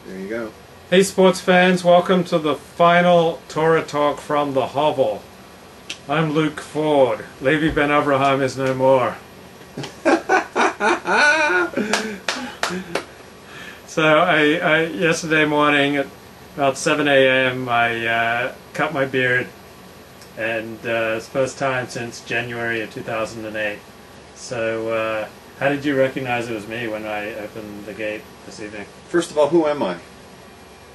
There you go. Hey sports fans, welcome to the final Torah talk from the hovel. I'm Luke Ford. Levi Ben Abraham is no more. So I yesterday morning at about 7 a.m. I cut my beard, and it's the first time since January of 2008. So how did you recognize it was me when I opened the gate this evening? First of all, who am I?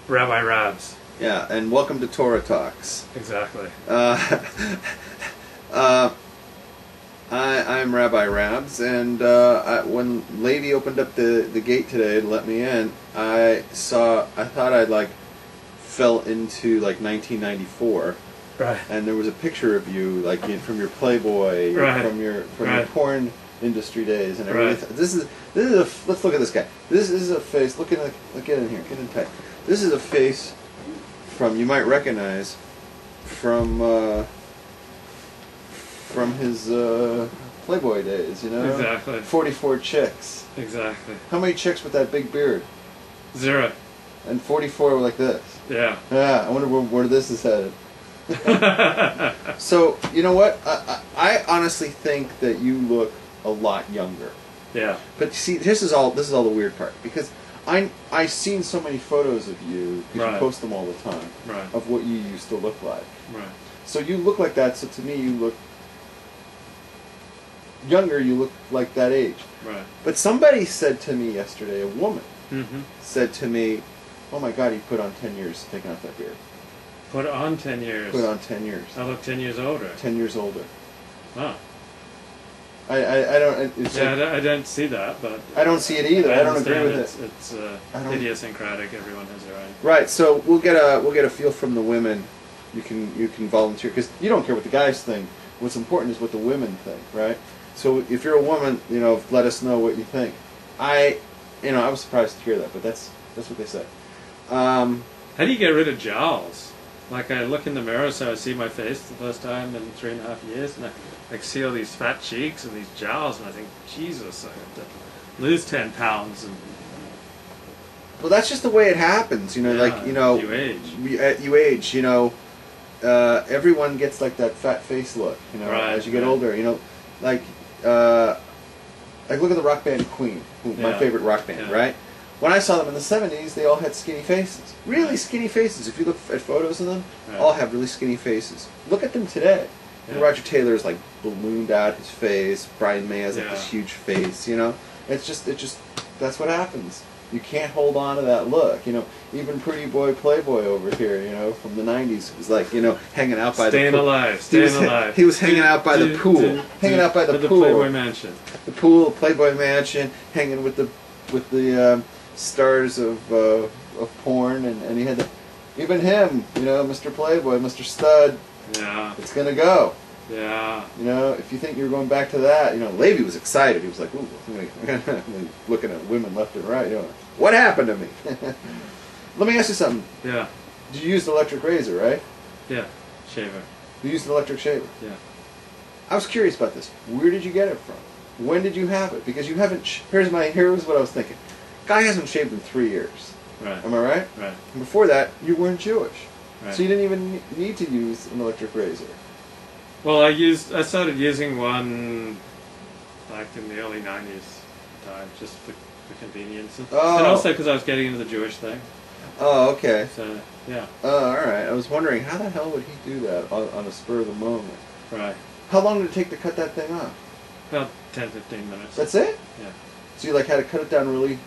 Rabbi Rabs. Yeah, and welcome to Torah Talks. Exactly. I'm Rabbi Rabs, and when Levi opened up the gate today to let me in, I thought I'd fell into 1994. Right. And there was a picture of you from your Playboy, right. from your porn industry days and everything. Right. This is let's look at this guy. This is a face. Look get in here. Get in tight. This is a face from, you might recognize from his Playboy days, you know? Exactly. 44 chicks. Exactly. How many chicks with that big beard? 0. And 44 were like this. Yeah. Yeah, I wonder where this is headed. So, you know what? I honestly think that you look a lot younger. Yeah. But see, this is all the weird part, because I've seen so many photos of you, because Right. you post them all the time, Right. of what you used to look like. Right. So you look like that, so to me you look younger, you look like that age. Right. But somebody said to me yesterday, a woman Mm-hmm. said to me, "Oh my God, you put on 10 years taking off that beard. Put on 10 years. Put on 10 years. I look 10 years older. 10 years older." Oh. I don't. It's Yeah, I don't see that, but I don't see it either. I don't agree with it. it. It's idiosyncratic. Everyone has their own. Right. So we'll get a feel from the women. You can volunteer, because you don't care what the guys think. What's important is what the women think, right? So if you're a woman, let us know what you think. I was surprised to hear that, but that's what they say. How do you get rid of jowls? Like, I look in the mirror, so I see my face the first time in 3.5 years, and I see all these fat cheeks and these jowls, and I think, Jesus, I have to lose 10 pounds. And Well, that's just the way it happens, you age. You age, everyone gets that fat face look, Right, as you get right. older, look at the rock band Queen, my favorite rock band, Yeah. right? When I saw them in the 70s, they all had skinny faces. Really skinny faces. If you look at photos of them, Right. all have really skinny faces. Look at them today. Yeah. Roger Taylor's ballooned out his face. Brian May has this huge face, It's just that's what happens. You can't hold on to that look, Even Pretty Boy Playboy over here, from the 90s, was hanging out by Staying the pool. alive, staying alive. He was hanging out by the pool. Hanging out by the pool. The Playboy Mansion. The pool, Playboy Mansion, hanging with the stars of porn, and he had even him, Mr. Playboy, Mr. Stud. Yeah. It's gonna go. Yeah. If you think you're going back to that, Levi was excited. He was like, "Ooh, I'm looking at women left and right. What happened to me?" Let me ask you something. Yeah. You used an electric razor, right? Yeah. Shaver. You used an electric shaver. Yeah. I was curious about this. Where did you get it from? When did you have it? Because you haven't. Here's what I was thinking. Guy hasn't shaved in 3 years. Right. Am I right? Right. And before that, you weren't Jewish, Right. so you didn't even need to use an electric razor. Well, I started using one in the early 90s time, just for convenience. And also because I was getting into the Jewish thing. Oh, okay. So, yeah. Oh, all right. I was wondering, how the hell would he do that on a spur of the moment? Right. How long did it take to cut that thing off? About 10, 15 minutes. That's it? Yeah. So you had to cut it down really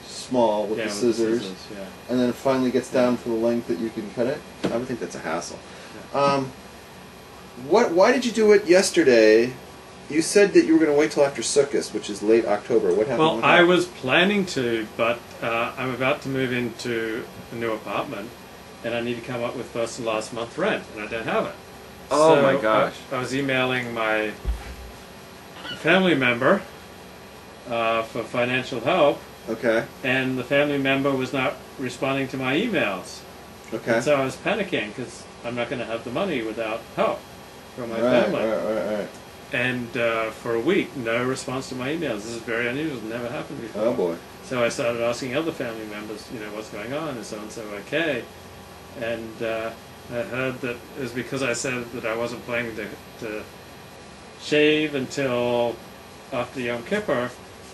small with the scissors, yeah. and then it finally gets down for the length that you can cut it? I would think that's a hassle. Yeah. Why did you do it yesterday? You said that you were going to wait till after Sukkot, which is late October. What happened? Well, I was planning to, but I'm about to move into a new apartment, and I need to come up with first and last month rent, and I don't have it. Oh so my gosh! I was emailing my family member for financial help. Okay. And the family member was not responding to my emails. Okay. And so I was panicking because I'm not going to have the money without help from my family. Right. And for a week, no response to my emails. This is very unusual. It never happened before. Oh boy. So I started asking other family members, what's going on? Is so-and-so okay? And I heard that it was because I said that I wasn't planning to shave until after Yom Kippur.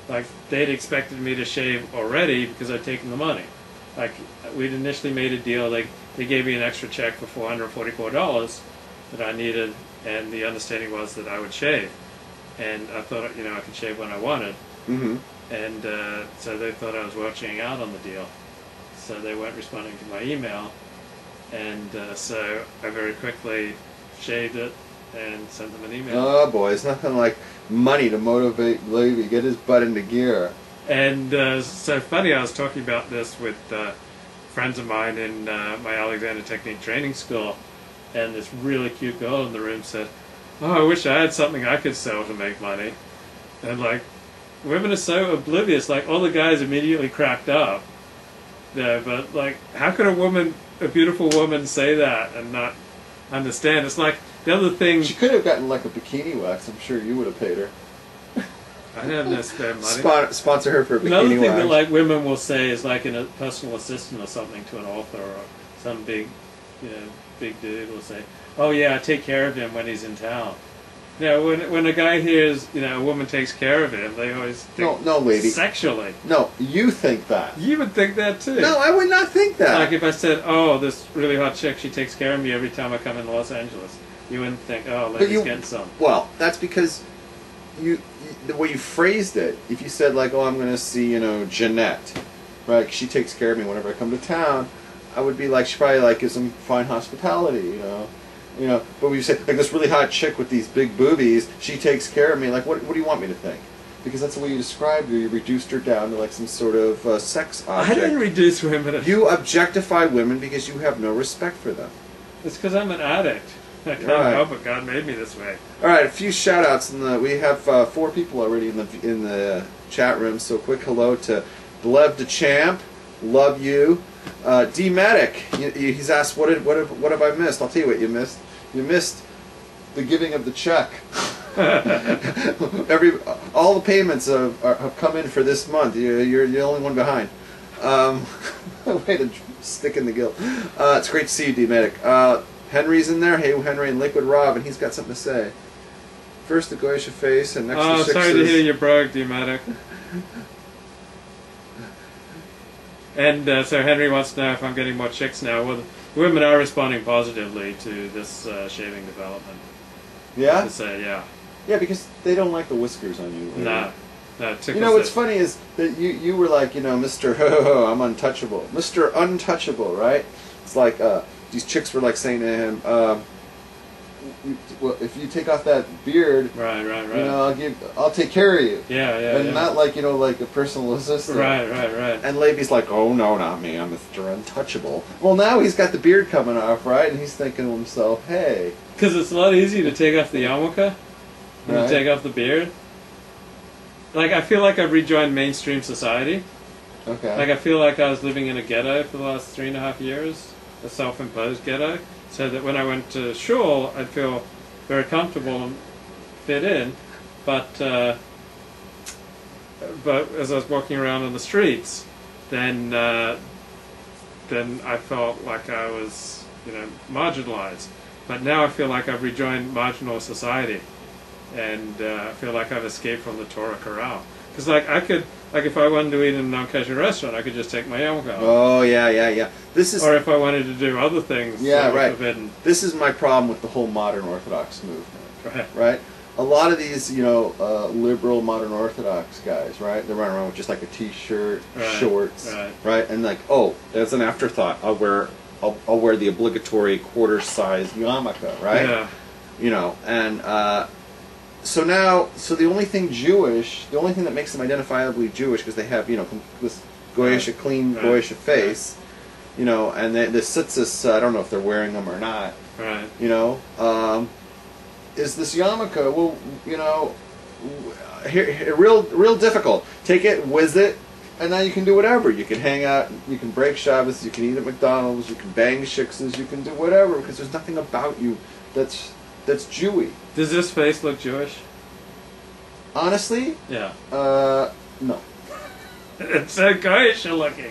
Like, they'd expected me to shave already because I'd taken the money. Like, we'd initially made a deal. They gave me an extra check for $444 that I needed, and the understanding was that I would shave. And I thought, I could shave when I wanted. Mm-hmm. And so they thought I was watching out on the deal. So they weren't responding to my email. And so I very quickly shaved it and sent them an email. Oh boy, it's nothing like money to motivate Levi, get his butt into gear. And so funny, I was talking about this with friends of mine in my Alexander Technique training school, and this really cute girl in the room said, "Oh, I wish I had something I could sell to make money." And like, women are so oblivious. Like, all the guys immediately cracked up. Yeah, but like, how could a beautiful woman say that and not understand? It's like the other thing. She could have gotten like a bikini wax. I'm sure you would have paid her. I have no spare money. Sponsor her for a bikini Another thing wax. that like women will say is like in a personal assistant or something to an author or some big, big dude will say, "Oh yeah, I take care of him when he's in town." When a guy hears a woman takes care of him, they always think no, lady, sexually. No, you think that. You would think that too. No, I would not think that. Like if I said, "Oh, this really hot chick, she takes care of me every time I come into Los Angeles," you wouldn't think, "Oh, lady's getting some." Well, that's because the way you phrased it. If you said like, "Oh, I'm going to see Jeanette," right? She takes care of me whenever I come to town. I would be like, she probably like gives some fine hospitality, but when you say like this really hot chick with these big boobies, she takes care of me. Like, what do you want me to think? Because that's the way you described her. You reduced her down to like some sort of sex object. I didn't reduce women. You objectify women because you have no respect for them. It's because I'm an addict. I can't help it. God made me this way. All right, a few shout-outs. We have 4 people already in the chat room. So quick hello to Blev the Champ. Love you. D-Matic, he's asked, what have I missed? I'll tell you what you missed. You missed the giving of the check. All the payments have come in for this month. You're the only one behind. Way to stick in the guilt. It's great to see you, D-Matic. Henry's in there. Hey, Henry and Liquid Rob, and he's got something to say. First the Goyisha face, and next the sixes. Sorry to hear you broke, D-Matic. And so Henry wants to know if I'm getting more chicks now. Well, women are responding positively to this shaving development. Yeah? To say, yeah. Yeah, because they don't like the whiskers on you. No, what's funny is that you were like, Mr. I'm untouchable. Mr. Untouchable, right? It's like, these chicks were like saying to him, well, if you take off that beard, right. I'll take care of you. Yeah. And not like like a personal assistant. Right. And Levy's like, oh no, not me. I'm Mr. Untouchable. Well, now he's got the beard coming off, right? And he's thinking to himself, hey. Because it's a lot easier to take off the yarmulke than to take off the beard. Like, I feel like I've rejoined mainstream society. Okay. Like, I feel like I was living in a ghetto for the last 3.5 years, a self-imposed ghetto. So that when I went to shul, I'd feel very comfortable and fit in. But as I was walking around on the streets, then I felt like I was, marginalized. But now I feel like I've rejoined marginal society, and I feel like I've escaped from the Torah corral. Because if I wanted to eat in a non-kosher restaurant, I could just take my yarmulke off. Oh yeah. Or if I wanted to do other things, yeah, right. Forbidden. This is my problem with the whole modern Orthodox movement. Right. A lot of these, liberal modern Orthodox guys, right? They're running around with just like a T-shirt, shorts, right? And like, oh, that's an afterthought. I'll wear the obligatory quarter-size yarmulke, right? Yeah. And so the only thing the only thing that makes them identifiably Jewish, because they have, this Goyish, clean Goyish face, and the tzitzis, I don't know if they're wearing them or not, right? Is this yarmulke? Well, here, real difficult. Take it, whiz it, and now you can do whatever. You can hang out, you can break Shabbos, you can eat at McDonald's, you can bang shiksas, you can do whatever, because there's nothing about you that's Jewy. Does this face look Jewish? Honestly? Yeah. No. It's so kosher looking.